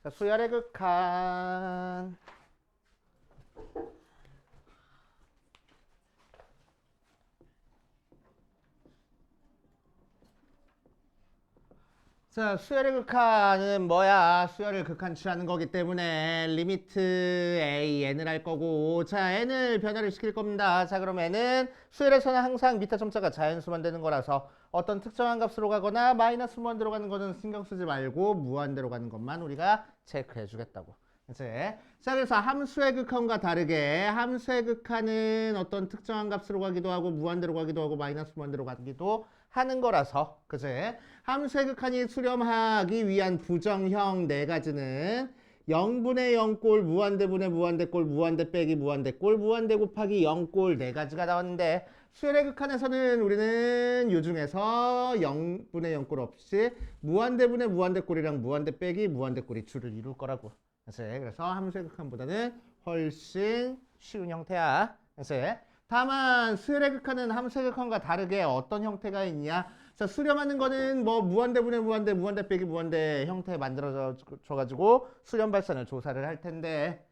자, 수열의 극한. 자, 수열의 극한은 뭐야? 수열을 극한 취하는 거기 때문에 리미트 a n을 할 거고, 자, n을 변화를 시킬 겁니다. 자, 그럼 n은 수열에서는 항상 밑에 점자가 자연수만 되는 거라서 어떤 특정한 값으로 가거나 마이너스 무한대로 가는 거는 신경 쓰지 말고 무한대로 가는 것만 우리가 체크해 주겠다고. 이제 자, 그래서 함수의 극한과 다르게 함수의 극한은 어떤 특정한 값으로 가기도 하고 무한대로 가기도 하고 마이너스 무한대로 가기도 하는 거라서, 그제? 함수의 극한이 수렴하기 위한 부정형 네 가지는 0분의 0꼴, 무한대분의 무한대꼴, 무한대 빼기 무한대꼴, 무한대 곱하기 0꼴 네 가지가 나왔는데, 수열의 극한에서는 우리는 이 중에서 0분의 0꼴 없이 무한대분의 무한대꼴이랑 무한대 빼기 무한대꼴이 줄을 이룰 거라고. 그래서 함수의 극한보다는 훨씬 쉬운 형태야. 다만 수열의 극한은 함수의 극한과 다르게 어떤 형태가 있냐? 자, 수렴하는 거는 뭐 무한대분의 무한대, 무한대 빼기 무한대 형태 만들어줘가지고 수렴 발산을 조사를 할 텐데,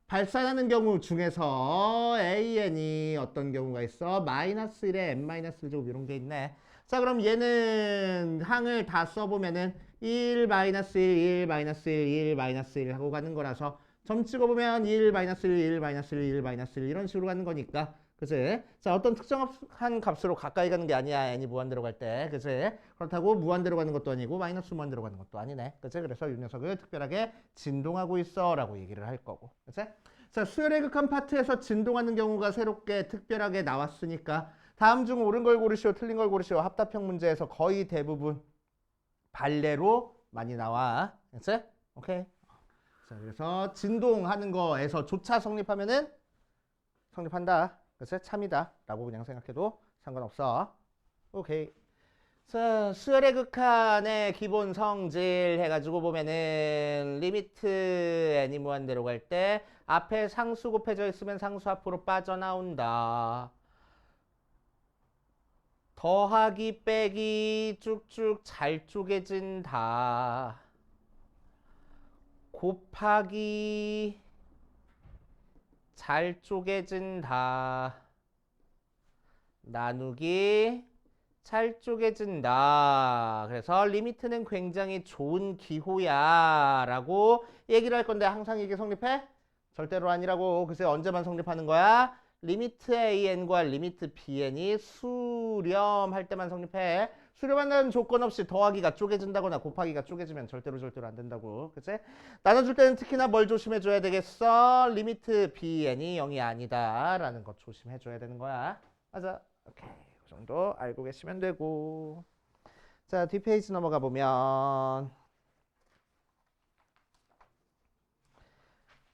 발산하는 경우 중에서 AN이 어떤 경우가 있어? 마이너스 1에 n-1제곱 이런 게 있네. 자, 그럼 얘는 항을 다 써보면은 1, 마이너스 1, 1, 마이너스 1, 1, 마이너스 1 하고 가는 거라서 점 찍어보면 1, 마이너스 1, 1, 마이너스 1, 1, 마이너스 1 이런 식으로 가는 거니까. 그치? 자, 어떤 특정한 값으로 가까이 가는 게 아니야. n이 무한대로 갈 때. 그치? 그렇다고 무한대로 가는 것도 아니고 마이너스 무한대로 가는 것도 아니네. 그치? 그래서 이 녀석을 특별하게 진동하고 있어 라고 얘기를 할 거고. 그치? 자, 수열의 극한 파트에서 진동하는 경우가 새롭게 특별하게 나왔으니까 다음 중 옳은 걸 고르시오, 틀린 걸 고르시오. 합답형 문제에서 거의 대부분 발레로 많이 나와. 그치? 오케이. 자, 그래서 진동하는 거에서 조차 성립하면은 성립한다. 그래서 참이다 라고 그냥 생각해도 상관없어. 오케이. 자, 수열의 극한의 기본 성질 해가지고 보면은 리미트 n이 무한대로 갈 때 앞에 상수 곱해져 있으면 상수 앞으로 빠져나온다. 더하기 빼기 쭉쭉 잘 쪼개진다. 곱하기 잘 쪼개진다. 나누기 잘 쪼개진다. 그래서 리미트는 굉장히 좋은 기호야 라고 얘기를 할 건데 항상 이게 성립해? 절대로 아니라고. 글쎄 언제만 성립하는 거야? 리미트 AN과 리미트 BN이 수렴할 때만 성립해. 수렴한다는 조건 없이 더하기가 쪼개진다거나 곱하기가 쪼개지면 절대로 안 된다고. 그치? 나눠줄 때는 특히나 뭘 조심해줘야 되겠어? 리미트 BN이 0이 아니다 라는 것 조심해줘야 되는 거야. 맞아. 오케이. 그 정도 알고 계시면 되고. 자, 뒷페이지 넘어가 보면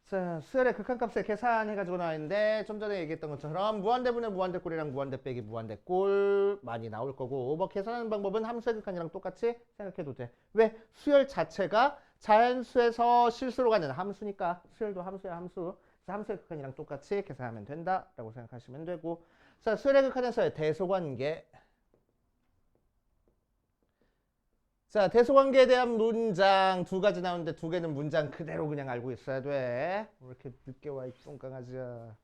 자, 수열의 극한값을 계산해가지고 나왔는데 좀 전에 얘기했던 것처럼 무한대분의 무한대꼴이랑 무한대 빼기 무한대꼴 많이 나올 거고, 뭐 계산하는 방법은 함수의 극한이랑 똑같이 생각해도 돼. 왜? 수열 자체가 자연수에서 실수로 가는 함수니까. 수열도 함수야, 함수. 그래서 함수의 극한이랑 똑같이 계산하면 된다라고 생각하시면 되고. 자, 수열의 극한에서의 대소관계. 자, 대소관계에 대한 문장 두 가지 나오는데 두 개는 문장 그대로 그냥 알고 있어야 돼. 왜 이렇게 늦게 와, 이 똥강아지야.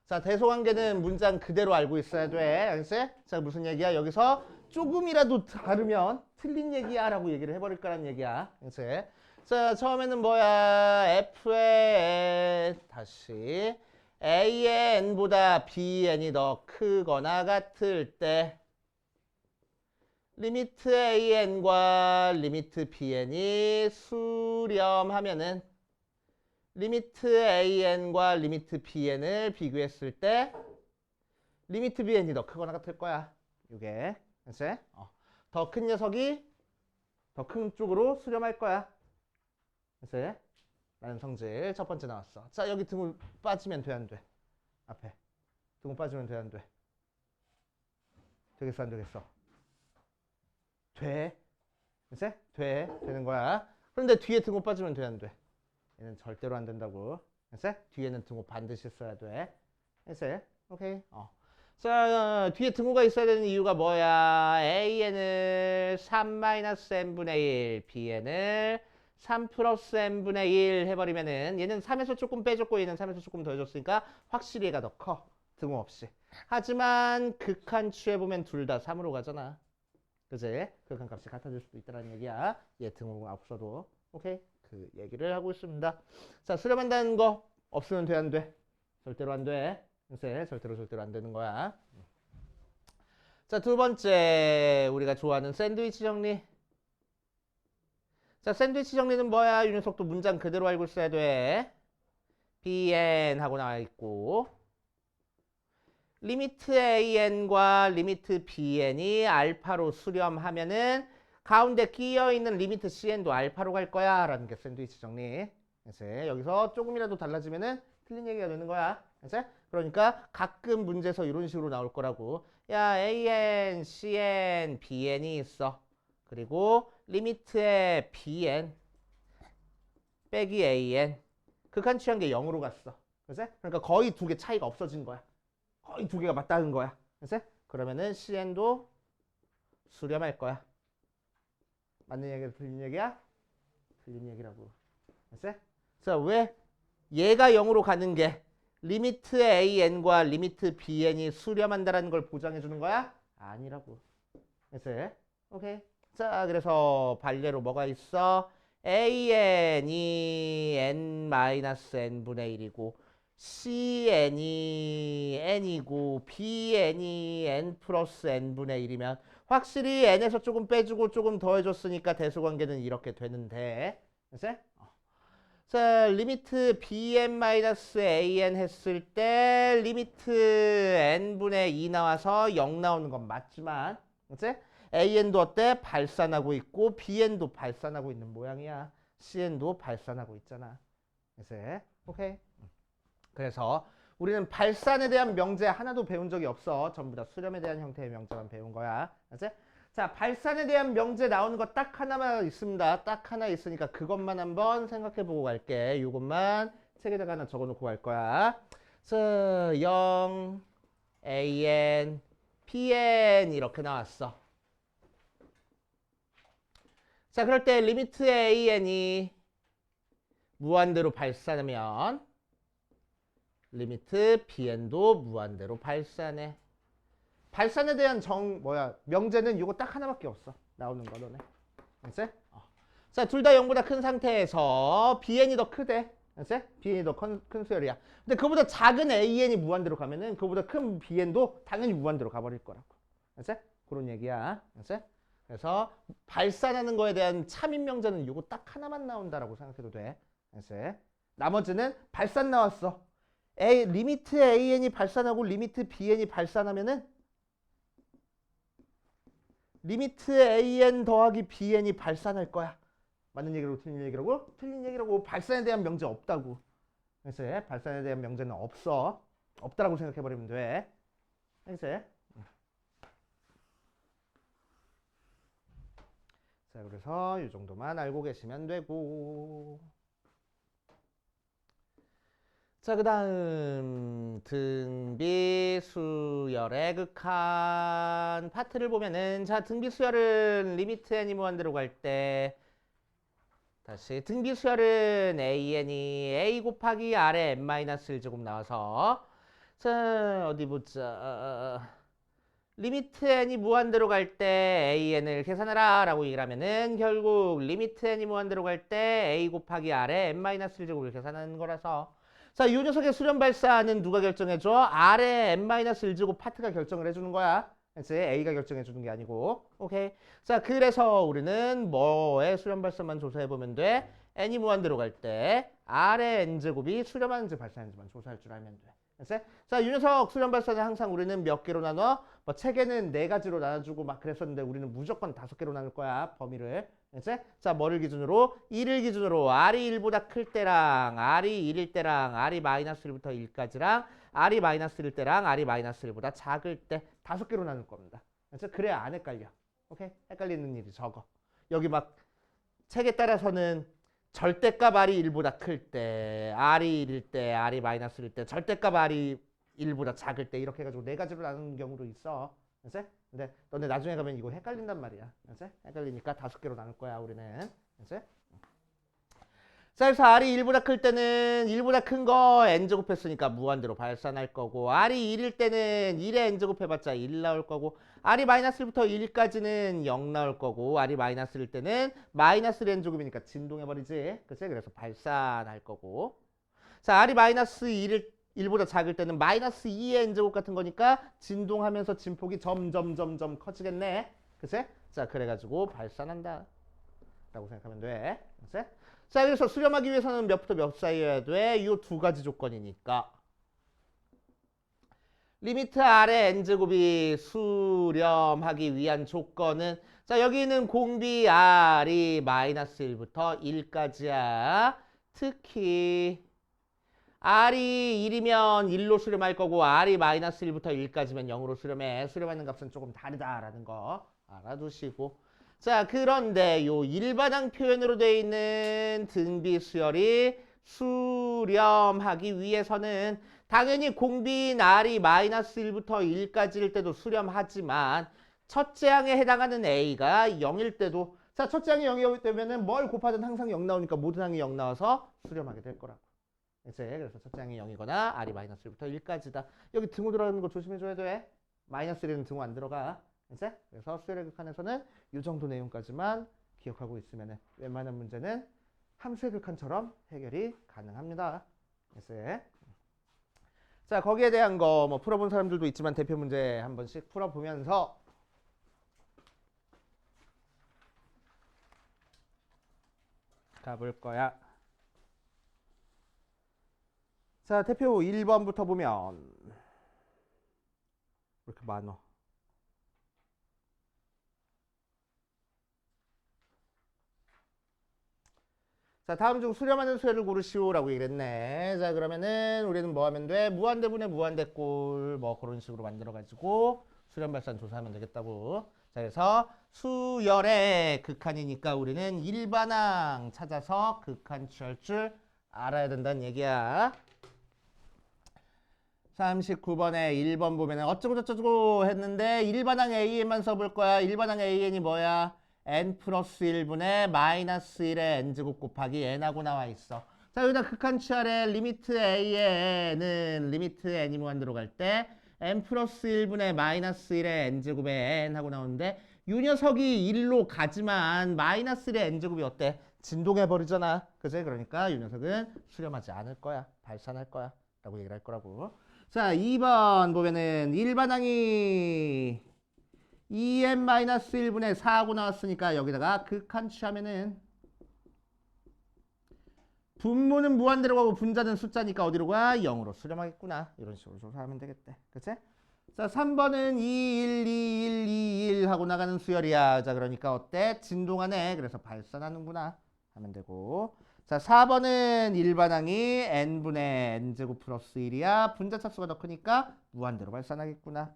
자, 대소관계는 문장 그대로 알고 있어야 돼. 알겠지? 자, 무슨 얘기야? 여기서 조금이라도 다르면 틀린 얘기야 라고 얘기를 해버릴 거란 얘기야. 알겠지? 자, 처음에는 뭐야? F의 다시 A의 N보다 Bn이 더 크거나 같을 때 리미트 AN과 리미트 BN이 수렴하면은 리미트 AN과 리미트 BN을 비교했을 때 리미트 BN이 더 크거나 같을 거야. 이게 그치? 더 큰 녀석이 더 큰 쪽으로 수렴할 거야. 그치? 라는 성질 첫 번째 나왔어. 자, 여기 등호 빠지면 돼, 안 돼? 앞에 등호 빠지면 돼, 안 돼? 되겠어, 안 되겠어? 돼. 그치? 되는 거야. 그런데 뒤에 등호 빠지면 돼, 안 돼? 얘는 절대로 안 된다고. 그치? 뒤에는 등호 반드시 써야 돼. 그치? 오케이. 자, 뒤에 등호가 있어야 되는 이유가 뭐야? AN을 3-n분의 1, BN을 3 플러스 n분의 1 해버리면은 얘는 3에서 조금 빼줬고 얘는 3에서 조금 더해줬으니까 확실히 얘가 더 커. 등호없이. 하지만 극한추에 보면 둘 다 3으로 가잖아. 그지? 극한값이 같아질 수도 있다는 얘기야. 얘 등호가 없어도. 오케이? 그 얘기를 하고 있습니다. 자, 수렴한다는 거 없으면 돼, 안 돼? 절대로 안 돼. 글쎄, 절대로 안 되는 거야. 자, 두 번째 우리가 좋아하는 샌드위치 정리. 자, 샌드위치 정리는 뭐야? 이 녀석도 문장 그대로 알고 있어야 돼. bn 하고 나와 있고 리미트 an과 리미트 bn이 알파로 수렴하면은 가운데 끼어있는 리미트 cn도 알파로 갈 거야 라는 게 샌드위치 정리. 그래서 여기서 조금이라도 달라지면은 틀린 얘기가 되는 거야. 그래서 그러니까 가끔 문제에서 이런 식으로 나올 거라고. 야, an, cn, bn이 있어. 그리고 리미트에 bn 빼기 an 극한 취한 게 0으로 갔어. 그래서 그러니까 거의 두 개 차이가 없어진 거야. 거의 두 개가 맞다는 거야. 그래서 그러면은 cn도 수렴할 거야. 맞는 얘기야? 틀린 얘기야? 틀린 얘기라고. 그래서 왜 얘가 0으로 가는 게 리미트 an과 리미트 bn이 수렴한다라는 걸 보장해 주는 거야? 아니라고. 그래서 오케이. 자, 그래서 반례로 뭐가 있어? an이 n-n분의 1이고 cn이 n이고 bn이 n 플러스 n분의 1이면 확실히 n에서 조금 빼주고 조금 더해줬으니까 대수관계는 이렇게 되는데. 그치? 자, 리미트 bn-an 했을 때 리미트 n분의 2 나와서 0 나오는 건 맞지만 그치? an도 어때? 발산하고 있고 bn도 발산하고 있는 모양이야. cn도 발산하고 있잖아. 그치? 오케이. 그래서 우리는 발산에 대한 명제 하나도 배운 적이 없어. 전부 다 수렴에 대한 형태의 명제만 배운 거야. 알았지? 자, 발산에 대한 명제 나오는 거 딱 하나만 있습니다. 딱 하나 있으니까 그것만 한번 생각해 보고 갈게. 이것만 책에다가 하나 적어 놓고 갈 거야. 자, 0, an, pn 이렇게 나왔어. 자, 그럴 때 리미트 an이 무한대로 발산하면 리미트 bn도 무한대로 발산해. 발산에 대한 명제는 이거 딱 하나밖에 없어. 나오는 거 너네. 알았지? 자, 둘 다 0보다 큰 상태에서 bn이 더 크대. 알았지? bn이 더 큰 수열이야. 근데 그보다 작은 an이 무한대로 가면은 그보다 큰 bn도 당연히 무한대로 가버릴 거라고. 알았지? 그런 얘기야. 알았지? 그래서 발산하는 거에 대한 참인 명제는 이거 딱 하나만 나온다라고 생각해도 돼. 알았지? 나머지는 발산 나왔어. 리미트 an이 발산하고 리미트 bn이 발산하면은 리미트 an 더하기 bn이 발산할 거야. 맞는 얘기라고 틀린 얘기라고? 틀린 얘기라고. 발산에 대한 명제 없다고. 그래서 발산에 대한 명제는 없어. 없다라고 생각해버리면 돼. 그래서 자, 그래서 이 정도만 알고 계시면 되고. 자, 그 다음 등비 수열의 극한 파트를 보면은 자, 등비 수열은 리미트 n이 무한대로 갈 때 다시 등비 수열은 an이 a 곱하기 r의 n-1제곱 나와서 자, 어디 보자. 리미트 n이 무한대로 갈 때 an을 계산해라 라고 얘기를 하면은 결국 리미트 n이 무한대로 갈 때 a 곱하기 r의 n-1제곱을 계산하는 거라서 자, 이 녀석의 수렴 발사는 누가 결정해줘? R의 n-1제곱 파트가 결정을 해주는 거야. 그치? A가 결정해주는 게 아니고. 오케이. 자, 그래서 우리는 뭐의 수렴 발사만 조사해보면 돼? n이 무한대로 갈 때 R의 n제곱이 수렴하는지 발사하는지만 조사할 줄 알면 돼. 그치? 자, 이 녀석 수렴 발사는 항상 우리는 몇 개로 나눠? 뭐 책에는 4가지로 나눠주고 막 그랬었는데 우리는 무조건 5개로 나눌 거야. 범위를. 그치? 자, 뭐를 기준으로? 1을 기준으로 R이 1보다 클 때랑 R이 1일 때랑 R이 마이너스 1부터 1까지랑 R이 마이너스 1일 때랑 R이 마이너스 1보다 작을 때 5개로 나눌 겁니다. 그치? 그래야 안 헷갈려. 오케이? 헷갈리는 일이 적어. 여기 막 책에 따라서는 절대값 R이 1보다 클 때, R이 1일 때, R이 마이너스 1일 때, 절대값 R이 1보다 작을 때 이렇게 해가지고 4가지로 나누는 경우도 있어. 그치? 근데 너네 나중에 가면 이거 헷갈린단 말이야. 그치? 헷갈리니까 5개로 나눌 거야 우리는. 그치? 자, 그래서 R이 1보다 클 때는 1보다 큰 거 n제곱 했으니까 무한대로 발산할 거고, R이 1일 때는 1에 n제곱 해봤자 1 나올 거고, R이 마이너스 1부터 1까지는 0 나올 거고, R이 마이너스 1일 때는 마이너스 n제곱이니까 진동해버리지. 그치? 그래서 발산할 거고. 자, R이 마이너스 1보다 작을 때는 마이너스 2의 n제곱 같은 거니까 진동하면서 진폭이 점점 커지겠네. 그치? 자, 그래가지고 발산한다 라고 생각하면 돼. 그치? 자, 그래서 수렴하기 위해서는 몇부터 몇 사이여야 돼? 이 두 가지 조건이니까. 리미트 R의 n제곱이 수렴하기 위한 조건은, 자, 여기는 공비 R이 마이너스 1부터 1까지야. 특히 R이 1이면 1로 수렴할 거고, R이 마이너스 1부터 1까지면 0으로 수렴해. 수렴하는 값은 조금 다르다라는 거 알아두시고. 자, 그런데 요 일반항 표현으로 되어 있는 등비 수열이 수렴하기 위해서는 당연히 공비인 R이 마이너스 1부터 1까지일 때도 수렴하지만 첫째 항에 해당하는 A가 0일 때도, 자, 첫째 항이 0이 되면은 뭘 곱하든 항상 0 나오니까 모든 항이 0 나와서 수렴하게 될 거라고. 그래서 첫째 항이 0이거나 R이 마이너스 1부터 1까지다. 여기 등호 들어가는 거 조심해줘야 돼. 마이너스 1에는 등호 안 들어가. 이제 그래서 수열의 극한에서는 이 정도 내용까지만 기억하고 있으면 웬만한 문제는 함수의 극한처럼 해결이 가능합니다. 이제 자, 거기에 대한 거 뭐 풀어본 사람들도 있지만 대표 문제 한 번씩 풀어보면서 가볼 거야. 자, 대표 1번부터 보면 왜 이렇게 많어? 자, 다음 중 수렴하는 수열을 고르시오라고 얘기했네. 자, 그러면은 우리는 뭐 하면 돼? 무한대분의 무한대꼴 뭐 그런 식으로 만들어가지고 수렴 발산 조사하면 되겠다고. 자, 그래서 수열의 극한이니까 우리는 일반항 찾아서 극한 취할 줄 알아야 된다는 얘기야. 39번에 1번 보면은 어쩌고저쩌고 했는데 일반항 AN만 써볼 거야. 일반항 AN이 뭐야? n 플러스 1분의 마이너스 1의 n제곱 곱하기 n하고 나와 있어. 자, 여기다 극한 취할에 리미트 AN은 리미트 n이 무한대로 갈 때 n 플러스 1분의 마이너스 1의 n제곱에 n하고 나오는데 이 녀석이 1로 가지만 마이너스 1의 n제곱이 어때? 진동해버리잖아. 그치? 그러니까 이 녀석은 수렴하지 않을 거야. 발산할 거야. 라고 얘기를 할 거라고. 자, 2번 보면은 일반항이 2n-1분의 4하고 나왔으니까 여기다가 극한 취하면은 분모는 무한대로 가고 분자는 숫자니까 어디로 가? 0으로 수렴하겠구나. 이런 식으로 조사하면 되겠대. 그치? 자, 3번은 2, 1, 2, 1, 2, 1 하고 나가는 수열이야. 자, 그러니까 어때? 진동하네. 그래서 발산하는구나. 하면 되고. 자, 4번은 일반항이 n분의 n제곱 플러스 1이야. 분자 차수가 더 크니까 무한대로 발산하겠구나.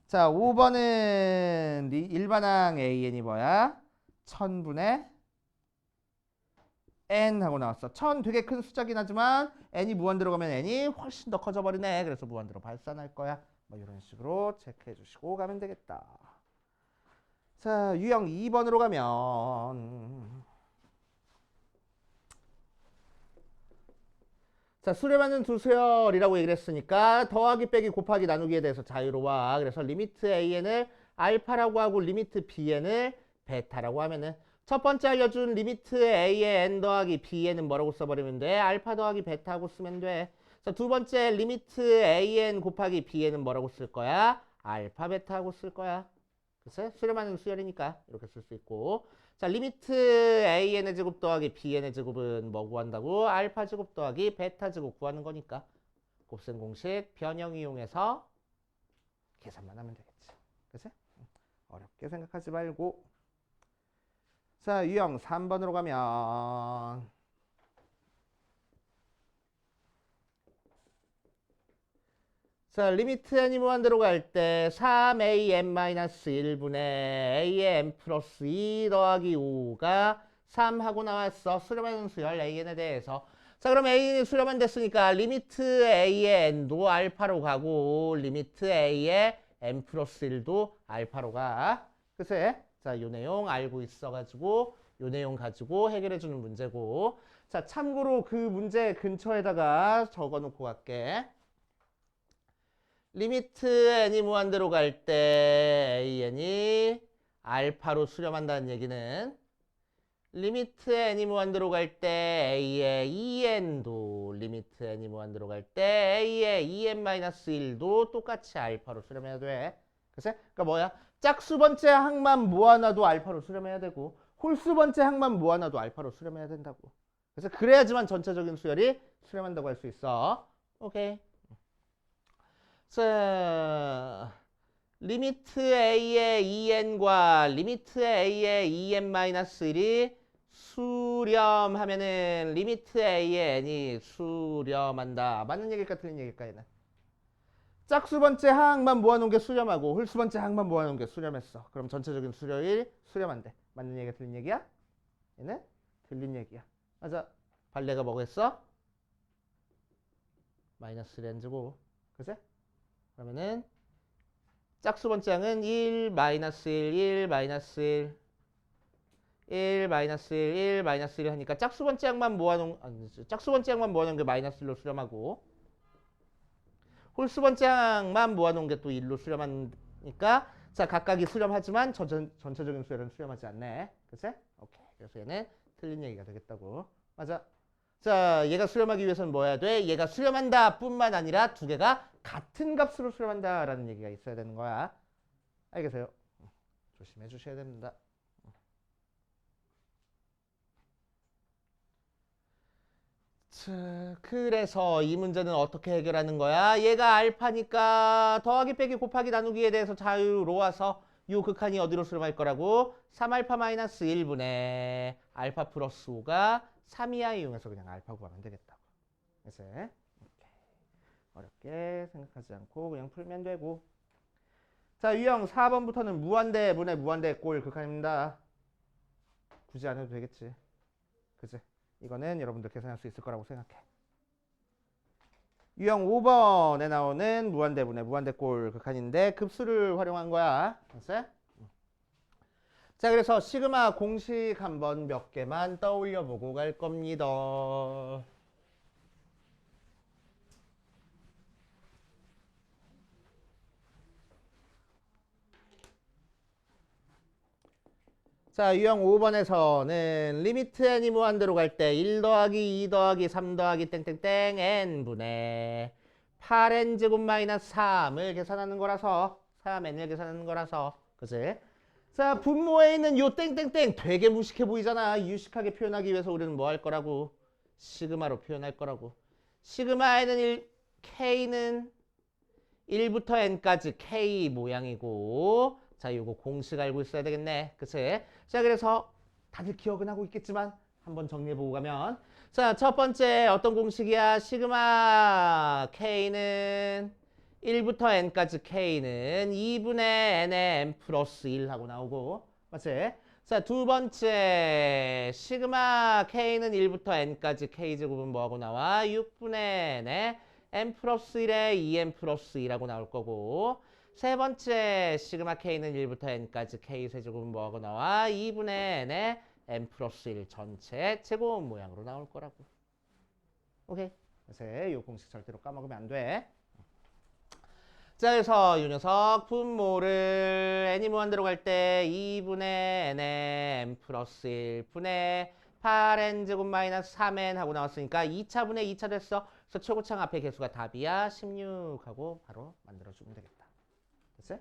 자, 5번은 일반항 AN이 뭐야? 1000분의 n 하고 나왔어. 1000 되게 큰 숫자긴 하지만 n이 무한대로 가면 n이 훨씬 더 커져버리네. 그래서 무한대로 발산할 거야. 뭐 이런 식으로 체크해 주시고 가면 되겠다. 자, 유형 2번으로 가면 자, 수렴하는 두 수열이라고 얘기를 했으니까 더하기 빼기 곱하기 나누기에 대해서 자유로워. 그래서 리미트 AN을 알파라고 하고 리미트 BN을 베타라고 하면은 첫 번째 알려준 리미트 A의 N 더하기 BN은 뭐라고 써버리면 돼? 알파 더하기 베타하고 쓰면 돼. 자, 두 번째 리미트 AN 곱하기 BN은 뭐라고 쓸 거야? 알파 베타하고 쓸 거야. 그치? 수렴하는 수열이니까 이렇게 쓸 수 있고. 자, 리미트 AN의 제곱 더하기 BN의 제곱은 뭐 구한다고? 알파 제곱 더하기 베타 제곱 구하는 거니까 곱셈 공식 변형 이용해서 계산만 하면 되겠지. 그치? 어렵게 생각하지 말고. 자, 유형 3번으로 가면 자, 리미트 n이 무한대로 갈 때 3an-1분의 a의 n 플러스 2 더하기 5가 3 하고 나왔어. 수렴하는 수열 an에 대해서. 자, 그럼 an이 수렴한 됐으니까 리미트 a의 n도 알파로 가고 리미트 a의 n 플러스 1도 알파로 가. 그치? 자, 요 내용 알고 있어가지고 요 내용 가지고 해결해 주는 문제고. 자, 참고로 그 문제 근처에다가 적어 놓고 갈게. 리미트 n이 무한대로 갈 때 an이 알파로 수렴한다는 얘기는 리미트 n이 무한대로 갈 때 a의 2n도 리미트 n이 무한대로 갈 때 a의 2n-1도 똑같이 알파로 수렴해야 돼. 그치? 그러니까 뭐야? 짝수 번째 항만 모아놔도 알파로 수렴해야 되고 홀수 번째 항만 모아놔도 알파로 수렴해야 된다고. 그래서 그래야지만 전체적인 수열이 수렴한다고 할 수 있어. 오케이. 자, 리미트 a의 2n과 리미트 a의 2n-1이 수렴하면은 리미트 a의 n이 수렴한다. 맞는 얘기일까 틀린 얘기일까 얘는? 짝수 번째 항만 모아놓은 게 수렴하고 홀수 번째 항만 모아놓은 게 수렴했어. 그럼 전체적인 수렴이 수렴한대. 맞는 얘기가 틀린 얘기야? 얘는 틀린 얘기야. 맞아. 발레가 뭐겠어? 마이너스 렌즈고. 그치? 그러면은 짝수 번째 항은 1, 마이너스 1, 1, 마이너스 1, 1, 마이너스 1, 1, 마이너스 1 하니까 짝수 번째 항만 모아놓은 짝수 번째 항만 모아놓은 게 마이너스 1로 수렴하고 홀수 번째 항만 모아놓은 게 또 1로 수렴하니까 자 각각이 수렴하지만 전체적인 수열은 수렴하지 않네. 그치? 오케이. 그래서 얘는 틀린 얘기가 되겠다고. 맞아. 자 얘가 수렴하기 위해서는 뭐 해야 돼? 얘가 수렴한다 뿐만 아니라 두 개가 같은 값으로 수렴한다 라는 얘기가 있어야 되는 거야. 알겠어요? 조심해 주셔야 됩니다. 자, 그래서 이 문제는 어떻게 해결하는 거야? 얘가 알파니까 더하기 빼기 곱하기 나누기에 대해서 자유로워서 이 극한이 어디로 수렴할 거라고? 3알파 마이너스 1분의 알파 플러스 5가 3이하 이용해서 그냥 알파 구하면 되겠다고. 그래서 어렵게 생각하지 않고 그냥 풀면 되고. 자, 유형 4번부터는 무한대 분의 무한대 꼴 극한입니다. 굳이 안 해도 되겠지. 그치? 이거는 여러분들 계산할 수 있을 거라고 생각해. 유형 5번에 나오는 무한대 분의 무한대 꼴 극한인데 급수를 활용한 거야. 알았어? 자, 그래서 시그마 공식 한번 몇 개만 떠올려 보고 갈 겁니다. 자, 유형 5번에서는 리미트 n이 무한대로 갈 때 1 더하기 2 더하기 3 더하기 땡땡땡 n분의 8n 제곱 마이너스 3을 계산하는 거라서 3n을 계산하는 거라서 그치? 자, 분모에 있는 요 땡땡땡 되게 무식해 보이잖아. 유식하게 표현하기 위해서 우리는 뭐 할 거라고? 시그마로 표현할 거라고. 시그마에는 K는 1부터 n까지 K 모양이고 자, 요거 공식 알고 있어야 되겠네. 그치? 자, 그래서 다들 기억은 하고 있겠지만 한번 정리해보고 가면 자, 첫 번째 어떤 공식이야? 시그마 K는 1부터 n까지 K는 2분의 n의 n 플러스 1 하고 나오고 맞지? 자, 두 번째 시그마 K는 1부터 n까지 K제곱은 뭐하고 나와? 6분의 n의 n 플러스 1에 2n 플러스 2라고 나올 거고 세 번째 시그마 K는 1부터 n까지 K 세제곱은 뭐하고 나와? 2분의 n의 n 플러스 1 전체 제곱 모양으로 나올 거라고. 오케이? 그래서 이 공식 절대로 까먹으면 안 돼. 자, 그래서 이 녀석 분모를 n이 무한대로 갈 때 2분의 n의 n 플러스 1분의 8n 제곱 마이너스 3n 하고 나왔으니까 2차분의 2차 됐어. 그래서 최고창 앞에 개수가 답이야. 16하고 바로 만들어주면 되겠다. 됐어요?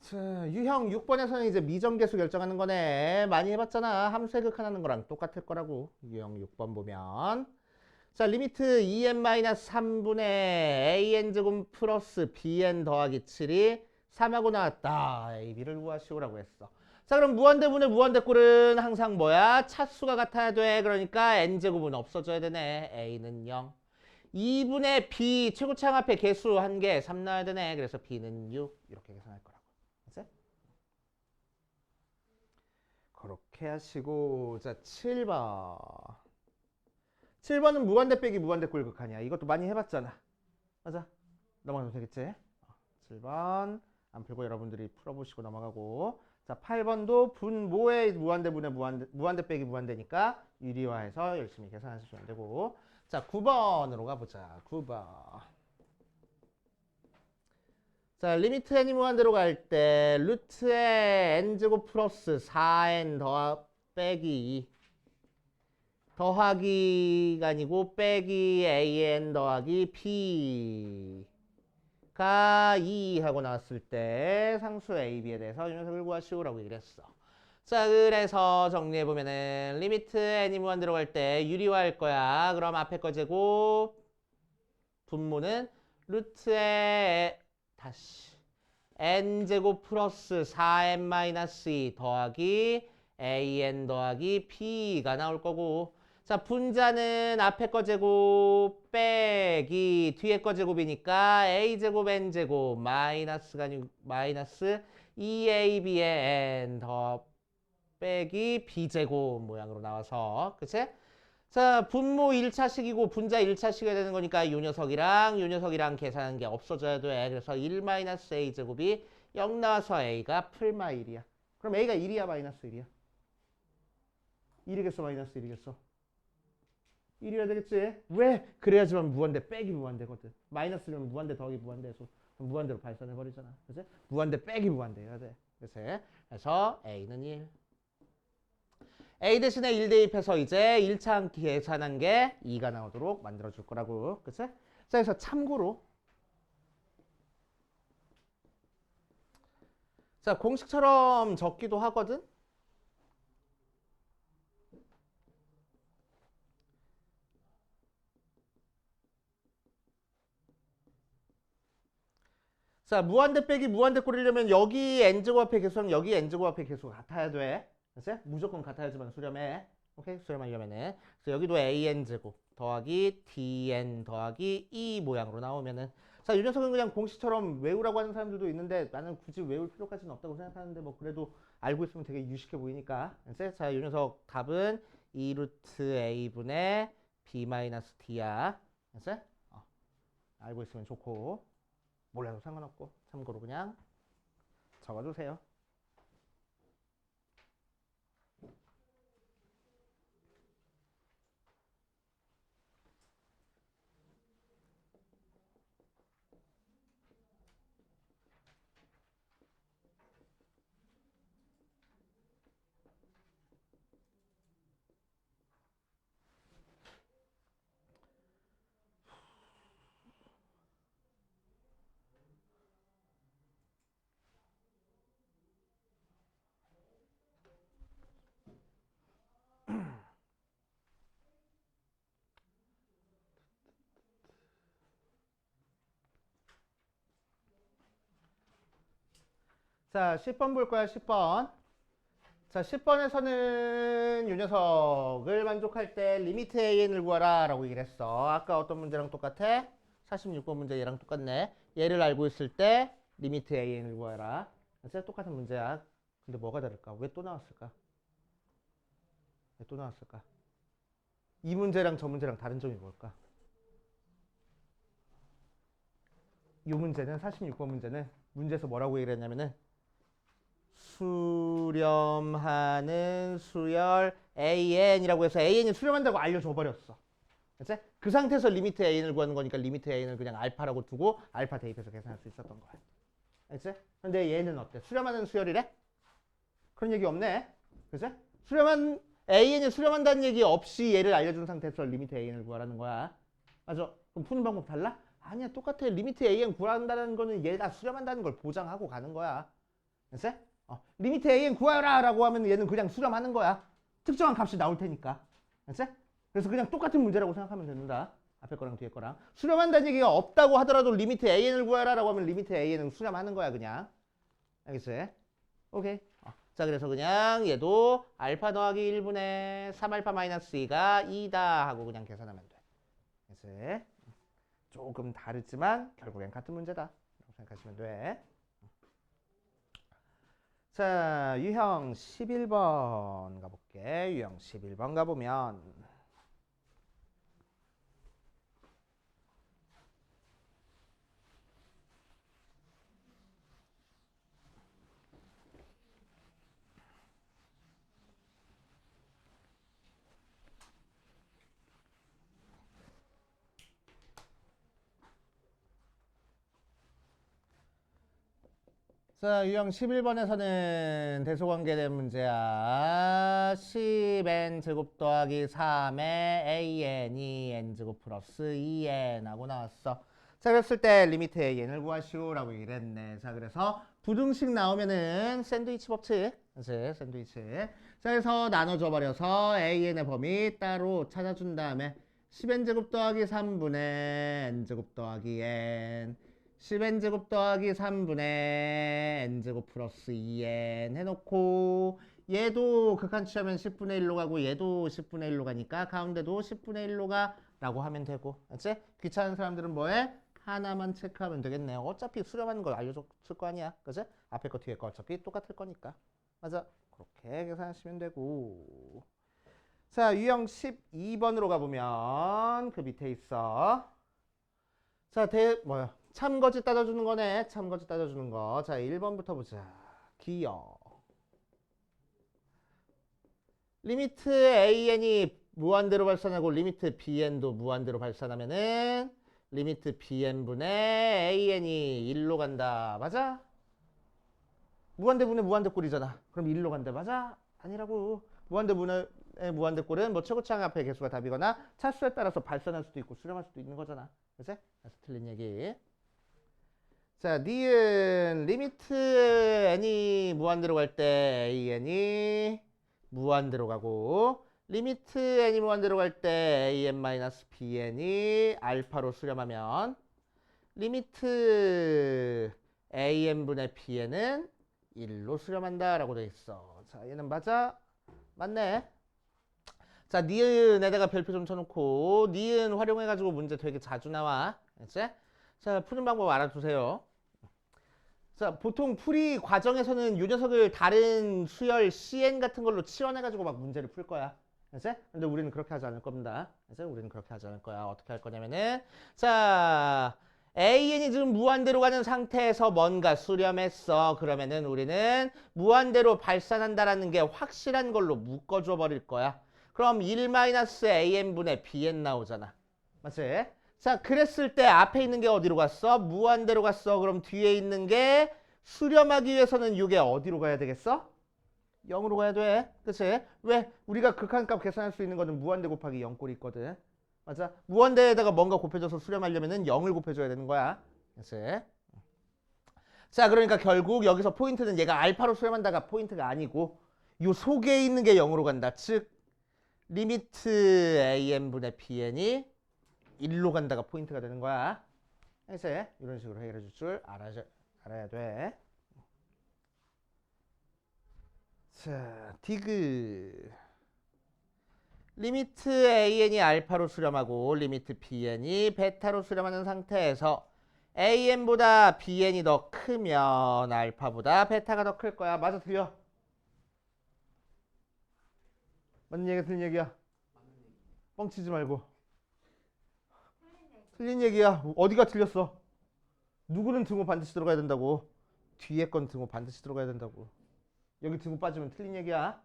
자, 유형 6번에서는 이제 미정계수 결정하는 거네. 많이 해봤잖아. 함수의 극한하는 거랑 똑같을 거라고. 유형 6번 보면 자, 리미트 2n-3분의 an제곱 플러스 bn 더하기 7이 3하고 나왔다. ab를 구하시오라고 했어. 자, 그럼 무한대분의 무한대꼴은 항상 뭐야? 차수가 같아야 돼. 그러니까 n제곱은 없어져야 되네. a는 0. 2분의 b 최고차항 앞에 개수 1개 3 넣어야 되네. 그래서 b는 6 이렇게 계산할 거라고. 알았어? 그렇게 하시고 자 7번 7번은 무한대 빼기 무한대 꼴 극한이야. 이것도 많이 해봤잖아. 맞아? 넘어가면 되겠지? 7번 안 풀고 여러분들이 풀어보시고 넘어가고 자, 8번도 분모의 무한대분의 무한대 빼기 무한대니까 유리화해서 열심히 계산하시면 되고. 자, 9번으로 가보자. 9번. 자, 리미트 n이 무한대로 갈 때 루트의 n제곱 플러스 4n 빼기 2 더하기가 아니고 빼기 an 더하기 p가 2 하고 나왔을 때 상수 a, b에 대해서 이 녀석을 구하시오라고 얘기를 했어. 자, 그래서 정리해보면은 리미트 n이 무한대로 갈 때 유리화할 거야. 그럼 앞에 거 제곱 분모는 루트의 다시 n제곱 플러스 4n-2 더하기 an 더하기 p가 나올 거고. 자, 분자는 앞에 거 제곱 빼기 뒤에 거 제곱이니까 a제곱 n제곱 마이너스가 아니고 마이너스 2ab의 n 더 빼기 b제곱 모양으로 나와서, 그치? 자, 분모 1차식이고 분자 1차식이 되는 거니까 요 녀석이랑 계산한 게 없어져야 돼. 그래서 1-a제곱이 0 나와서 a가 풀마 1이야. 그럼 a가 1이야 마이너스 1이야? 1이겠어 마이너스 1이겠어? 1이어야 되겠지? 왜? 그래야지만 무한대 빼기 무한대거든. 마이너스면 무한대 더하기 무한대에서 무한대로 발산해버리잖아. 그치? 무한대 빼기 무한대여야 돼. 그치? 그래서 a는 1. A 대신에 1 대입해서 이제 1차 계산한 게 2가 나오도록 만들어줄 거라고. 그치? 자, 그래서 참고로. 자, 공식처럼 적기도 하거든? 자, 무한대 빼기 무한대 꾸리려면 여기 n제곱 앞에 개수랑 여기 n제곱 앞에 개수가 같아야 돼. 그치? 무조건 같아야지만 수렴해. 오케이? 수렴하려면은. 그래서 여기도 an제곱 더하기 dn 더하기 e 모양으로 나오면은. 자, 이 녀석은 그냥 공식처럼 외우라고 하는 사람들도 있는데 나는 굳이 외울 필요까지는 없다고 생각하는데 뭐 그래도 알고 있으면 되게 유식해 보이니까. 그치? 자, 이 녀석 답은 2루트 a분의 b-d야. 그치? 알고 있으면 좋고. 몰라도 상관없고 참고로 그냥 적어주세요. 자, 10번 볼 거야, 10번. 자, 10번에서는 이 녀석을 만족할 때 리미트 an을 구하라 라고 얘기를 했어. 아까 어떤 문제랑 똑같아? 46번 문제 얘랑 똑같네. 얘를 알고 있을 때 리미트 an을 구하라. 진짜 똑같은 문제야. 근데 뭐가 다를까? 왜 또 나왔을까? 왜 또 나왔을까? 이 문제랑 저 문제랑 다른 점이 뭘까? 이 문제는 46번 문제는 문제에서 뭐라고 얘기를 했냐면은 수렴하는 수열 AN이라고 해서 AN이 수렴한다고 알려줘 버렸어. 그치? 그 상태에서 리미트 AN을 구하는 거니까 리미트 AN을 그냥 알파라고 두고 알파 대입해서 계산할 수 있었던 거야. 그치? 근데 얘는 어때? 수렴하는 수열이래? 그런 얘기 없네. 그치? AN이 수렴한다는 얘기 없이 얘를 알려준 상태에서 리미트 AN을 구하라는 거야. 맞아. 그럼 푸는 방법 달라? 아니야, 똑같아. 리미트 AN 구한다는 거는 얘가 수렴한다는 걸 보장하고 가는 거야. 그치? 리미트 an 구하라 라고 하면 얘는 그냥 수렴하는 거야. 특정한 값이 나올 테니까. 알았지? 그래서 그냥 똑같은 문제라고 생각하면 된다. 앞에 거랑 뒤에 거랑. 수렴한다는 얘기가 없다고 하더라도 리미트 an을 구하라 라고 하면 리미트 an은 수렴하는 거야 그냥. 알겠지? 오케이. 자, 그래서 그냥 얘도 알파 더하기 1분의 3알파 마이너스 2가 2다 하고 그냥 계산하면 돼. 알겠지? 조금 다르지만 결국엔 같은 문제다 라고 생각하시면 돼. 자, 유형 11번 가볼게. 유형 11번 가보면 자, 유형 11번에서는 대소관계된 문제야. 10n 제곱 더하기 3의 an이 n제곱 플러스 2n 하고 나왔어. 자, 그랬을 때 리미트 an을 구하시오라고 이랬네. 자, 그래서 부등식 나오면은 샌드위치 법칙. 그치? 샌드위치. 자, 그래서 나눠줘 버려서 an의 범위 따로 찾아준 다음에 10n 제곱 더하기 3분의 n 제곱 더하기 n 10n제곱 더하기 3분의 n제곱 플러스 2n 해놓고 얘도 극한 취하면 10분의 1로 가고 얘도 10분의 1로 가니까 가운데도 10분의 1로 가 라고 하면 되고 알지? 귀찮은 사람들은 뭐해? 하나만 체크하면 되겠네. 어차피 수렴하는 걸 알려줬을 거 아니야. 그치? 앞에 거 뒤에 거 어차피 똑같을 거니까. 맞아. 그렇게 계산하시면 되고. 자, 유형 12번으로 가보면 그 밑에 있어. 자, 참거짓 따져주는 거네. 참거짓 따져주는 거. 자, 1번부터 보자. 기억. 리미트 an이 무한대로 발산하고 리미트 bn도 무한대로 발산하면은 리미트 bn분의 an이 1로 간다. 맞아? 무한대분의 무한대꼴이잖아. 그럼 1로 간다. 맞아? 아니라고. 무한대분의 무한대꼴은 뭐 최고차항 앞에 개수가 답이거나 차수에 따라서 발산할 수도 있고 수렴할 수도 있는 거잖아. 그치? 그래서 틀린 얘기. 자, 니은 리미트 n이 무한대로 갈 때 an이 무한대로 가고 리미트 n이 무한대로 갈 때 an-bn이 알파로 수렴하면 리미트 an분의 bn은 1로 수렴한다 라고 돼 있어. 자, 얘는 맞아? 맞네. 자, 니은에다가 별표 좀 쳐놓고 니은 활용해가지고 문제 되게 자주 나와. 알지? 자, 푸는 방법 알아두세요. 자, 보통 풀이 과정에서는 이 녀석을 다른 수열 CN 같은 걸로 치환해가지고 막 문제를 풀 거야. 알지? 근데 우리는 그렇게 하지 않을 겁니다. 알지? 우리는 그렇게 하지 않을 거야. 어떻게 할 거냐면은 자, AN이 지금 무한대로 가는 상태에서 뭔가 수렴했어. 그러면은 우리는 무한대로 발산한다라는 게 확실한 걸로 묶어줘 버릴 거야. 그럼 1-AN분의 BN 나오잖아. 맞지? 자, 그랬을 때 앞에 있는 게 어디로 갔어? 무한대로 갔어. 그럼 뒤에 있는 게 수렴하기 위해서는 이게 어디로 가야 되겠어? 0으로 가야 돼. 그치? 왜? 우리가 극한값 계산할 수 있는 거는 무한대 곱하기 0꼴이 있거든. 맞아? 무한대에다가 뭔가 곱해줘서 수렴하려면은 0을 곱해줘야 되는 거야. 그치? 자, 그러니까 결국 여기서 포인트는 얘가 알파로 수렴한다가 포인트가 아니고 요 속에 있는 게 0으로 간다. 즉 리미트 an분의 bn이 1로 간다가 포인트가 되는 거야. 그래서 이런 식으로 해결해 줄 줄 알아야 돼. 자, 디귿. 리미트 an이 알파로 수렴하고 리미트 bn이 베타로 수렴하는 상태에서 an보다 bn이 더 크면 알파보다 베타가 더 클 거야. 맞아, 틀려? 맞는 얘기야, 틀린 얘기야? 뻥치지 말고. 틀린 얘기야. 어디가 틀렸어? 누구는 등호 반드시 들어가야 된다고. 뒤에 건 등호 반드시 들어가야 된다고. 여기 등호 빠지면 틀린 얘기야.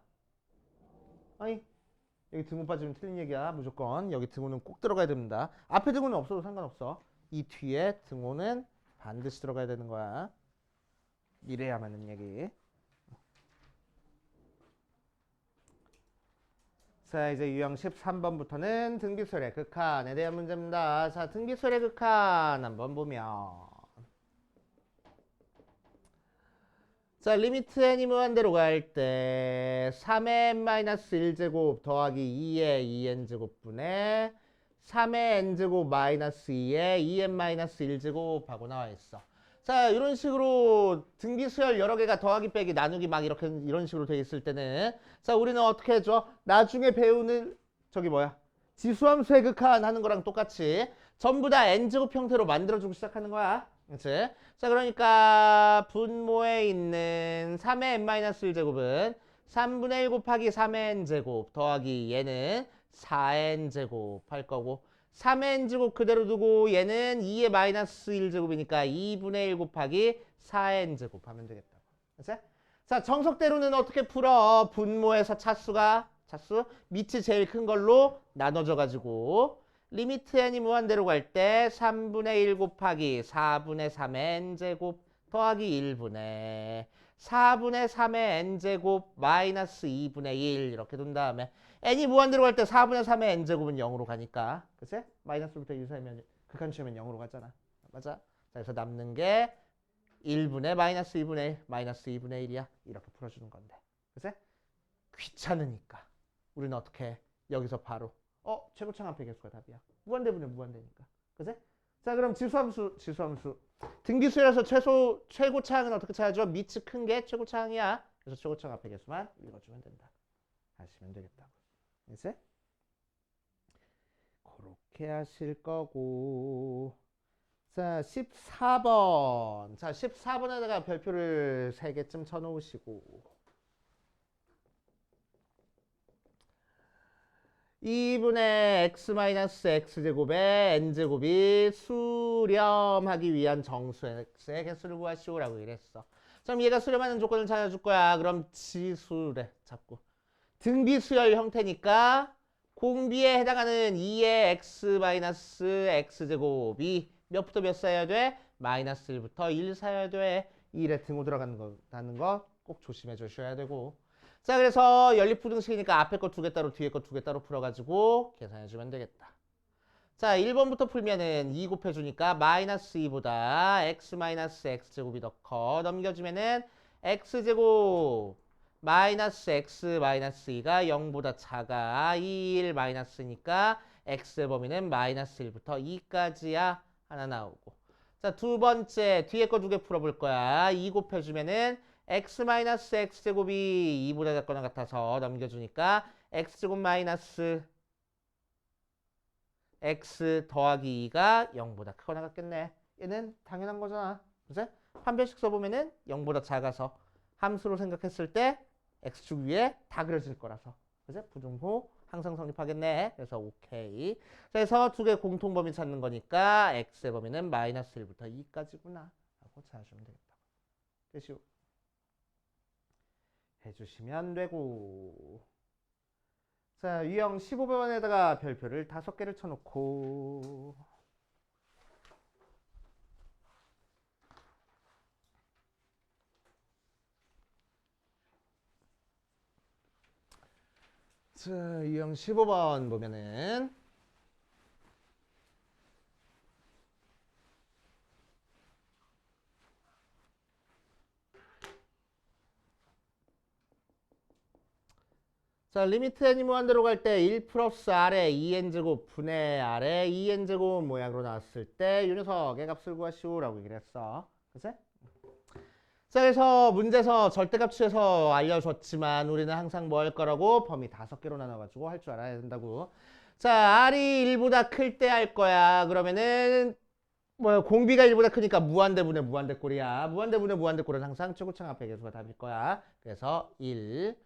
아니, 여기 등호 빠지면 틀린 얘기야. 무조건 여기 등호는 꼭 들어가야 됩니다. 앞에 등호는 없어도 상관없어. 이 뒤에 등호는 반드시 들어가야 되는 거야. 이래야 맞는 얘기. 자, 이제 유형 13번부터는 등비수열의 극한에 대한 문제입니다. 자, 등비수열의 극한 한번 보면 자, 리미트 n이 무한대로 갈 때 3의 n-1제곱 더하기 2의 2n제곱분의 3의 n제곱 마이너스 2의 2n-1제곱 하고 나와 있어. 자, 이런 식으로 등비수열 여러 개가 더하기 빼기 나누기 막 이렇게 이런 식으로 돼 있을 때는 자, 우리는 어떻게 해줘? 나중에 배우는 저기 뭐야? 지수함수의 극한 하는 거랑 똑같이 전부 다 n제곱 형태로 만들어주고 시작하는 거야. 그치? 자, 그러니까 분모에 있는 3의 n-1제곱은 3분의 1 곱하기 3의 n제곱 더하기 얘는 4n제곱 할 거고 3의 n제곱 그대로 두고 얘는 2의 마이너스 1제곱이니까 2분의 1 곱하기 4의 n제곱 하면 되겠다. 그치? 자, 정석대로는 어떻게 풀어? 분모에서 차수 밑이 제일 큰 걸로 나눠져 가지고 리미트 n이 무한대로 갈 때 3분의 1 곱하기 4분의 3의 n제곱 더하기 1분의 4분의 3의 n제곱 마이너스 2분의 1 이렇게 둔 다음에 n이 무한대로 갈 때 4분의 3의 n제곱은 0으로 가니까 그치? 마이너스부터 1 사이면 극한 치우면 0으로 가잖아. 맞아? 자, 그래서 남는 게 1분의 마이너스 2분의 1 마이너스 2분의 1이야. 이렇게 풀어주는 건데 그치? 귀찮으니까 우리는 어떻게 해? 여기서 바로 최고창 앞에 개수가 답이야. 무한대분의 무한대니까 그치? 자 그럼 지수함수 등비수열에서 최고차항은 어떻게 찾아줘? 밑이 큰 게 최고차항이야. 그래서 최고차항 앞에 개수만 읽어주면 된다. 하시면 되겠다고. 이제 그렇게 하실 거고. 자 14번. 자 14번에다가 별표를 3개쯤 쳐놓으시고 2분의 x-x제곱에 n제곱이 수렴하기 위한 정수 x의 개수를 구하시오라고 이랬어. 그럼 얘가 수렴하는 조건을 찾아줄 거야. 그럼 지수래 자꾸. 등비수열 형태니까 공비에 해당하는 2의 x-x제곱이 몇부터 몇 사여야 돼? 마이너스 1부터 1 사여야 돼. 1에 등호 들어가는 거 꼭 조심해 주셔야 되고. 자 그래서 연립부등식이니까 앞에 거 2개 따로 뒤에 거 2개 따로 풀어가지고 계산해주면 되겠다. 자 1번부터 풀면은 2 곱해주니까 마이너스 2보다 x-x제곱이 더 커. 넘겨주면은 x제곱 마이너스 x 마이너스 2가 0보다 작아. 1 마이너스니까 x의 범위는 마이너스 1부터 2까지야. 하나 나오고. 자 두 번째 뒤에 거 2개 풀어볼 거야. 2 곱해주면은 x-x제곱이 2보다 작거나 같아서 넘겨주니까 x제곱 마이너스 x 더하기 2가 0보다 크거나 같겠네. 얘는 당연한 거잖아. 그치? 판별식 써보면은 0보다 작아서 함수로 생각했을 때 x축 위에 다 그려질 거라서. 그치? 부등호 항상 성립하겠네. 그래서 오케이. 그래서 2개 공통범위 찾는 거니까 x의 범위는 마이너스 1부터 2까지구나. 라고 찾아주면 되겠다. 됐슈. 해주시면 되고. 자 유형 15번에다가 별표를 5개를 쳐놓고 자 유형 15번 보면은 자 리미트 n이 무한대로 갈 때 1 플러스 r에 2n제곱 분의 r에 2n제곱 모양으로 나왔을 때 이 녀석의 값을 구하시오라고 얘기를 했어. 그치? 자 그래서 문제에서 절대값 취해서 알려줬지만 우리는 항상 뭐 할 거라고? 범위 5개로 나눠가지고 할 줄 알아야 된다고. 자 r이 1보다 클 때 할 거야. 그러면은 공비가 1보다 크니까 무한대분의 무한대꼴이야. 무한대분의 무한대꼴은 항상 최고창 앞에 개수가 답일 거야. 그래서 1.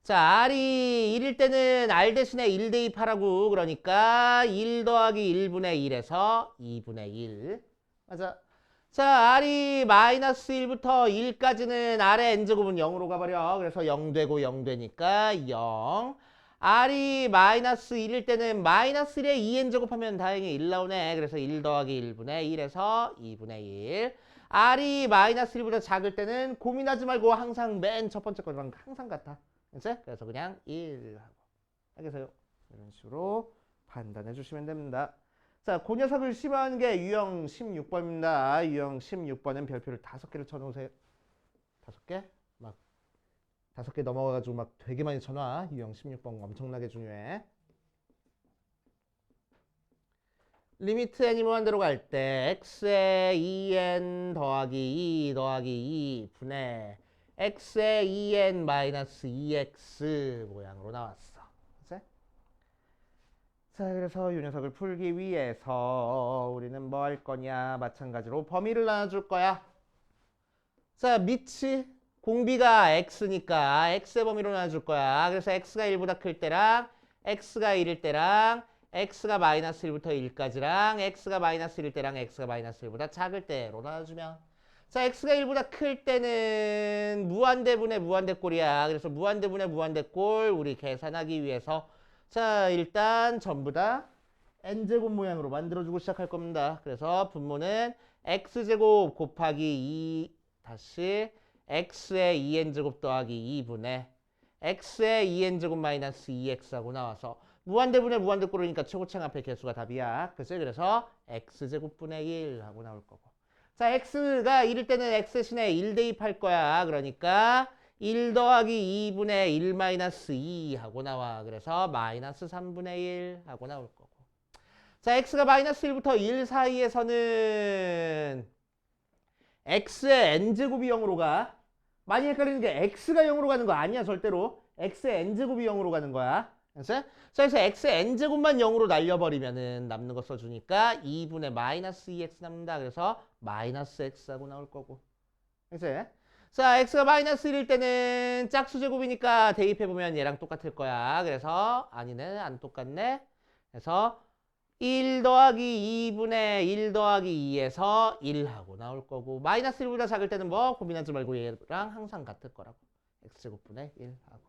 자, R이 1일 때는 R 대신에 1 대입하라고. 그러니까 1 더하기 1분의 1에서 2분의 1. 맞아. 자, R이 마이너스 1부터 1까지는 R의 n제곱은 0으로 가버려. 그래서 0 되고 0 되니까 0. R이 마이너스 1일 때는 마이너스 1에 2n제곱 하면 다행히 1 나오네. 그래서 1 더하기 1분의 1에서 2분의 1. R이 마이너스 1보다 작을 때는 고민하지 말고 항상 맨 첫 번째 거랑 항상 같아. 그치? 그래서 그냥 1 하고. 알겠어요? 이런 식으로 판단해 주시면 됩니다. 자, 그 녀석을 심화하는 게 유형 16번입니다. 유형 16번은 별표를 5개를 쳐놓으세요. 5개? 막 5개 넘어가가지고 막 되게 많이 쳐놔. 유형 16번 엄청나게 중요해. 리미트 n이 무한대로 갈 때 x에 2n 더하기 2 더하기 2 분의 x에 2n 마이너스 2x 모양으로 나왔어. 그치? 자, 그래서 이 녀석을 풀기 위해서 우리는 뭐 할 거냐? 마찬가지로 범위를 나눠줄 거야. 자, 밑이 공비가 x니까 x의 범위로 나눠줄 거야. 그래서 x가 1보다 클 때랑 x가 1일 때랑 x가 마이너스 1부터 1까지랑 x가 마이너스 1일 때랑 x가 마이너스 1보다 작을 때로 나눠주면 자, x가 1보다 클 때는 무한대분의 무한대꼴이야. 그래서 무한대분의 무한대꼴 우리 계산하기 위해서 자, 일단 전부 다 n제곱 모양으로 만들어주고 시작할 겁니다. 그래서 분모는 x제곱 곱하기 다시 x의 2n제곱 더하기 2분의 x의 2n제곱 마이너스 2x하고 나와서 무한대분의 무한대꼴이니까 최고창 앞에 개수가 답이야. 그치? 그래서 x제곱분의 1 하고 나올 거고. 자, x가 1일 때는 x 대신에 1 대입할 거야. 그러니까 1 더하기 2분의 1 마이너스 2 하고 나와. 그래서 마이너스 3분의 1 하고 나올 거고. 자, x가 마이너스 1부터 1 사이에서는 x의 n제곱이 0으로 가. 많이 헷갈리는 게 x가 0으로 가는 거 아니야, 절대로. x의 n제곱이 0으로 가는 거야. 그래서 x의 n제곱만 0으로 날려버리면은 남는 거 써주니까 2분의 마이너스 2x 남는다. 그래서 마이너스 x하고 나올 거고. 그래서 자, x가 마이너스 1일 때는 짝수제곱이니까 대입해보면 얘랑 똑같을 거야. 그래서 아니네, 안 똑같네. 그래서 1 더하기 2분의 1 더하기 2에서 1하고 나올 거고, 마이너스 1보다 작을 때는 뭐 고민하지 말고 얘랑 항상 같을 거라고. x제곱분의 1하고.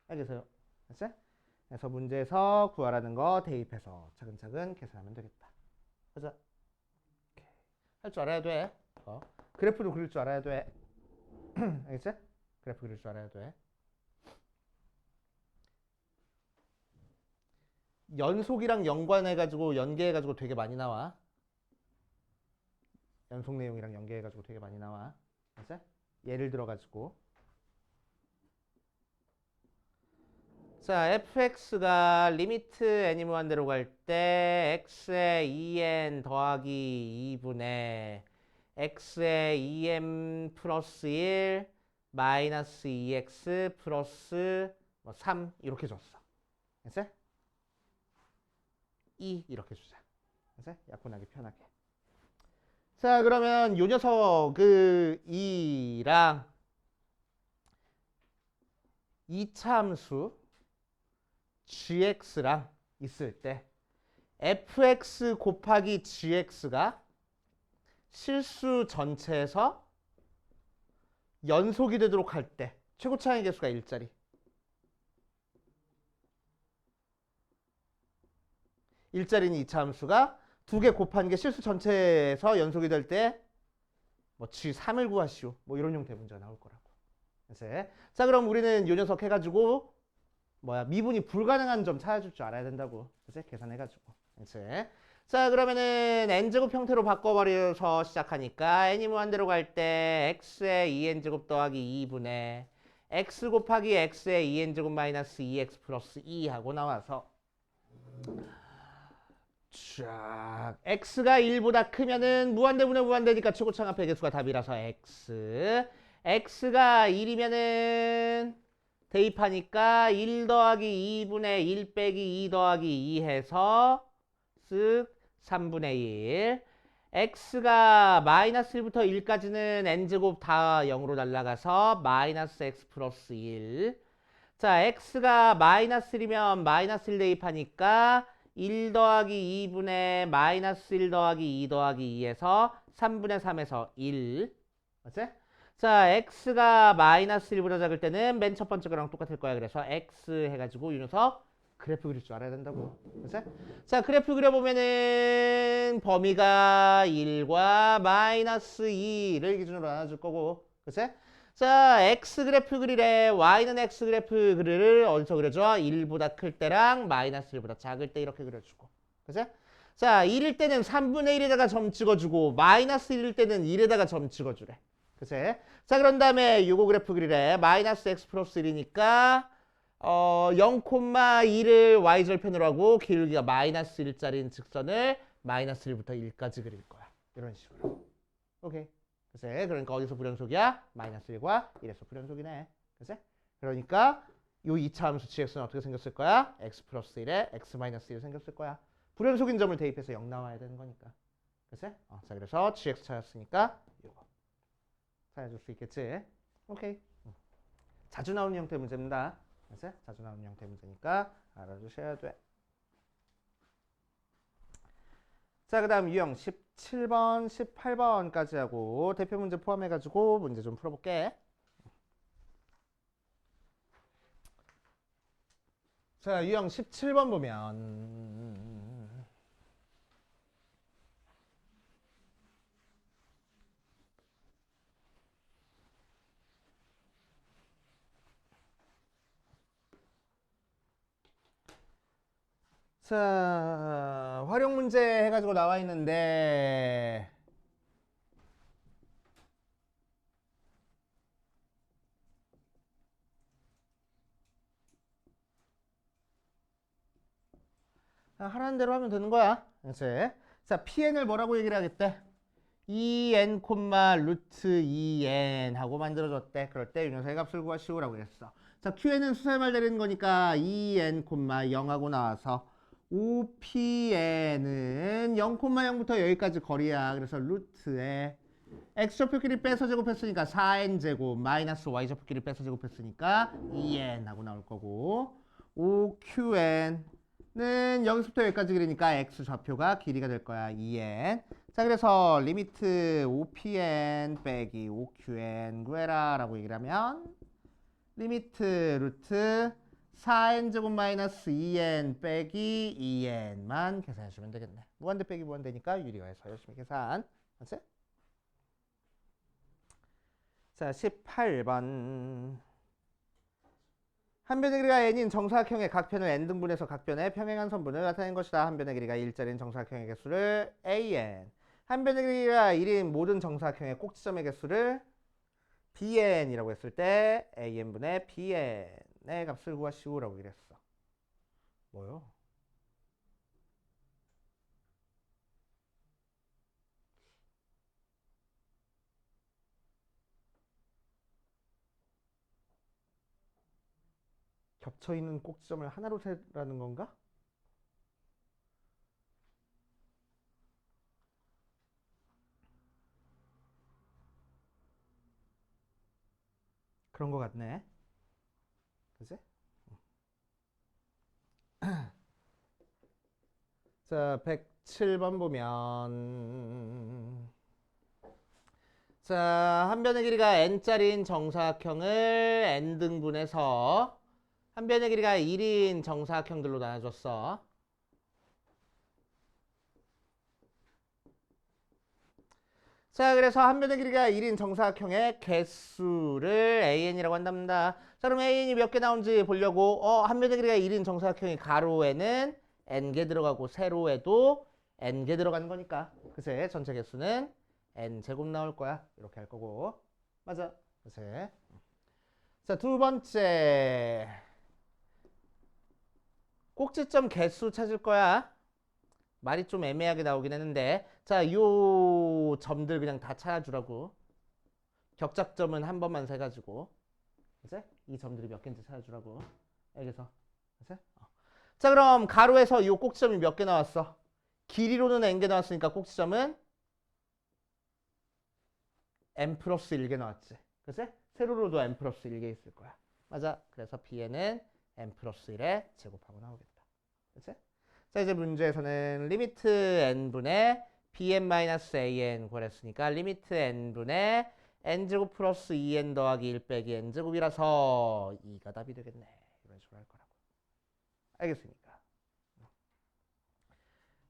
알겠어요? 됐어요? 그래서 문제에서 구하라는 거 대입해서 차근차근 계산하면 되겠다. 그죠? 할 줄 알아야 돼. 그래프도 그릴 줄 알아야 돼. 알겠지? 그래프 그릴 줄 알아야 돼. 연속이랑 연관해가지고 연계해가지고 되게 많이 나와. 연속 내용이랑 연계해가지고 되게 많이 나와. 알겠지? 예를 들어가지고 자, fx가 리미트 n이 무한대로 갈 때 x의 2n 더하기 2분의 x의 2m 플러스 1 마이너스 2x 플러스 3 이렇게 줬어. 됐어? 2 이렇게 주자. 됐어? 약분하기 편하게. 자, 그러면 요 녀석 그 2랑 이차함수 gx랑 있을 때 fx 곱하기 gx가 실수 전체에서 연속이 되도록 할 때 최고차의 개수가 1짜리. 1짜리는 이차함수가 두 개 곱한 게 실수 전체에서 연속이 될 때 뭐 g3을 구하시오. 뭐 이런 형태의 문제가 나올 거라고. 그래서 자, 그럼 우리는 요 녀석 해가지고 미분이 불가능한 점 찾아줄 줄 알아야 된다고. 그치? 계산해가지고. 그치? 자, 그러면은 n제곱 형태로 바꿔버려서 시작하니까 n이 무한대로 갈 때 x의 2n제곱 더하기 2분의 x 곱하기 x의 2n제곱 마이너스 2x 플러스 2 하고 나와서 쫙 x가 1보다 크면은 무한대분의 무한대니까 최고창 앞에 개수가 답이라서 x가 1이면은 대입하니까 1 더하기 2분의 1 빼기 2 더하기 2 해서 쓱 3분의 1. x가 마이너스 1부터 1까지는 n제곱 다 0으로 날아가서 마이너스 x 플러스 1. 자, x가 마이너스 1이면 마이너스 1 대입하니까 1 더하기 2분의 마이너스 1 더하기 2 더하기 2에서 3분의 3에서 1. 맞지? 자, x가 마이너스 1보다 작을 때는 맨 첫 번째 거랑 똑같을 거야. 그래서 x 해가지고 이 녀석 그래프 그릴 줄 알아야 된다고. 그치? 자, 그래프 그려보면은 범위가 1과 마이너스 2를 기준으로 나눠줄 거고. 그치? 자, x 그래프 그리래. y는 x 그래프 그리를 어디서 그려줘? 1보다 클 때랑 마이너스 1보다 작을 때 이렇게 그려주고. 그치? 자, 1일 때는 3분의 1에다가 점 찍어주고 마이너스 1일 때는 1에다가 점 찍어주래. 그치? 자, 그런 다음에 요거 그래프 그리래. 마이너스 x 플러스 1이니까 0,2를 y절편으로 하고 기울기가 마이너스 1짜리인 직선을 마이너스 1부터 1까지 그릴 거야. 이런 식으로. 오케이. 그치? 그러니까 어디서 불연속이야? 마이너스 1과 1에서 불연속이네. 그치? 그러니까 요 2차 함수 gx는 어떻게 생겼을 거야? x 플러스 1에 x 마이너스 1 생겼을 거야. 불연속인 점을 대입해서 0 나와야 되는 거니까. 그치? 자, 그래서 gx 찾았으니까 요거 찾아줄 수 있겠지? 오케이. 자주 나오는 형태 문제입니다. 그치? 자주 나오는 형태 문제니까 알아주셔야 돼. 자, 그 다음 유형 17번, 18번까지 하고 대표 문제 포함해가지고 문제 좀 풀어볼게. 자, 유형 17번 보면 자, 활용 문제 해가지고 나와 있는데 하라는 대로 하면 되는 거야. 그렇지? 자, pn을 뭐라고 얘기를 하겠대? 2n, 루트 2n 하고 만들어줬대. 그럴 때 이 녀석의 값을 구하시오라고 그랬어. 자, qn은 수설말 되는 거니까 2n, 0하고 나와서 5pn은 0,0부터 여기까지 거리야. 그래서 루트에 x좌표끼리 빼서 제곱했으니까 4n제곱 마이너스 y좌표끼리 빼서 제곱했으니까 2n 하고 나올 거고 5qn은 여기서부터 여기까지 길이니까 x좌표가 길이가 될 거야. 2n. 자, 그래서 리미트 5pn 빼기 5qn 구해라 라고 얘기를 하면 리미트 루트 4n제곱 마이너스 2n 빼기 2n만 계산해 주면 되겠네. 무한대 빼기 무한대니까 유리화해서 열심히 계산. 맞지? 자, 18번. 한 변의 길이가 n인 정사각형의 각 편을 n등분해서 각 변의 평행한 선분을 나타낸 것이다. 한 변의 길이가 일자리인 정사각형의 개수를 an. 한 변의 길이가 1인 모든 정사각형의 꼭지점의 개수를 bn이라고 했을 때 an분의 bn의 값을 구하시오라고 이랬어. 뭐요? 겹쳐있는 꼭지점을 하나로 세라는 건가? 그런 거 같네. 그치? 자, 107번 보면 자, 한 변의 길이가 n짜리인 정사각형을 n등분해서 한 변의 길이가 1인 정사각형들로 나눠줬어. 자, 그래서 한 변의 길이가 1인 정사각형의 개수를 an이라고 한답니다. 자, 그럼 an이 몇 개 나온지 보려고 한 변의 길이가 1인 정사각형의 가로에는 n개 들어가고 세로에도 n개 들어가는 거니까 그치? 전체 개수는 n제곱 나올 거야. 이렇게 할 거고 맞아. 그치? 자, 두 번째 꼭지점 개수 찾을 거야. 말이 좀 애매하게 나오긴 했는데 자, 요 점들 그냥 다 찾아주라고. 격작점은 한 번만 세가지고 이제 이 점들이 몇 개인지 찾아주라고. 알겠어? 그치? 자, 그럼 가로에서 요 꼭지점이 몇 개 나왔어? 길이로는 n개 나왔으니까 꼭지점은 n 플러스 1개 나왔지. 그치? 세로로도 n 플러스 1개 있을 거야. 맞아. 그래서 b에는 n 플러스 1에 제곱하고 나오겠다. 그치? 자, 이제 문제에서는 리미트 n분의 bn-an 구했으니까 리미트 n분의 n제곱 플러스 2n 더하기 1 빼기 n제곱이라서 2가 답이 되겠네. 이런 식으로 할 거라고. 알겠습니까?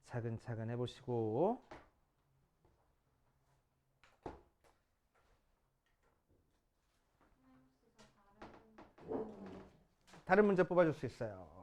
차근차근 해보시고 다른 문제 뽑아줄 수 있어요.